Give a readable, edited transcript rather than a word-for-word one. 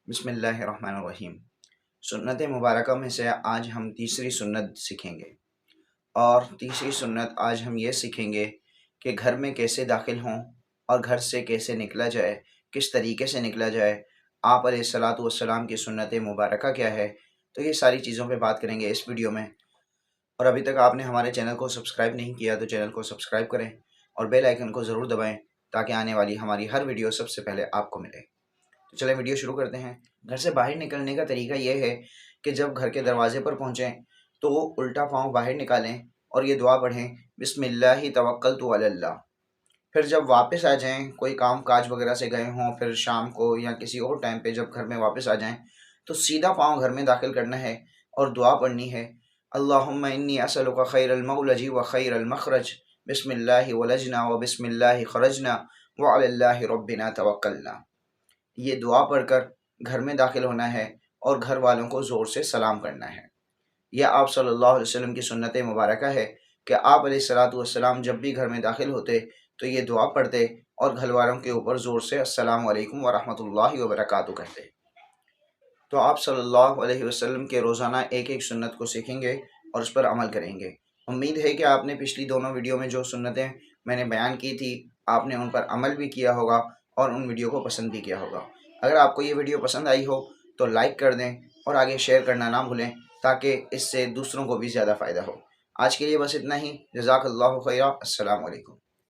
بسم اللہ الرحمن الرحیم۔ سنت مبارکہ میں سے آج ہم تیسری سنت سیکھیں گے، اور تیسری سنت آج ہم یہ سیکھیں گے کہ گھر میں کیسے داخل ہوں اور گھر سے کیسے نکلا جائے، کس طریقے سے نکلا جائے، آپ علیہ الصلاۃ والسلام کی سنت مبارکہ کیا ہے۔ تو یہ ساری چیزوں پہ بات کریں گے اس ویڈیو میں، اور ابھی تک آپ نے ہمارے چینل کو سبسکرائب نہیں کیا تو چینل کو سبسکرائب کریں اور بیل آئیکن کو ضرور دبائیں تاکہ آنے والی ہماری ہر ویڈیو سب سے پہلے آپ کو ملے۔ تو چلیں ویڈیو شروع کرتے ہیں۔ گھر سے باہر نکلنے کا طریقہ یہ ہے کہ جب گھر کے دروازے پر پہنچیں تو الٹا پاؤں باہر نکالیں اور یہ دعا پڑھیں، بسم اللہ توکلت علی اللہ۔ پھر جب واپس آ جائیں، کوئی کام کاج وغیرہ سے گئے ہوں، پھر شام کو یا کسی اور ٹائم پہ جب گھر میں واپس آ جائیں تو سیدھا پاؤں گھر میں داخل کرنا ہے اور دعا پڑھنی ہے، اللہم انی اسألک خیر المولج و خیر المخرج، بسم اللہ ولجنا و بسم اللہ خرجنا وعلی اللہ ربنا توکلنا۔ یہ دعا پڑھ کر گھر میں داخل ہونا ہے اور گھر والوں کو زور سے سلام کرنا ہے۔ یہ آپ صلی اللہ علیہ وسلم کی سنت مبارکہ ہے کہ آپ علیہ الصلاۃ والسلام جب بھی گھر میں داخل ہوتے تو یہ دعا پڑھتے اور گھر والوں کے اوپر زور سے السلام علیکم ورحمۃ اللہ وبرکاتہ کہتے۔ تو آپ صلی اللہ علیہ وسلم کے روزانہ ایک ایک سنت کو سیکھیں گے اور اس پر عمل کریں گے۔ امید ہے کہ آپ نے پچھلی دونوں ویڈیو میں جو سنتیں میں نے بیان کی تھی آپ نے ان پر عمل بھی کیا ہوگا اور ان ویڈیو کو پسند بھی کیا ہوگا۔ اگر آپ کو یہ ویڈیو پسند آئی ہو تو لائک کر دیں اور آگے شیئر کرنا نہ بھولیں تاکہ اس سے دوسروں کو بھی زیادہ فائدہ ہو۔ آج کے لیے بس اتنا ہی۔ جزاک اللہ خیرہ۔ السلام علیکم۔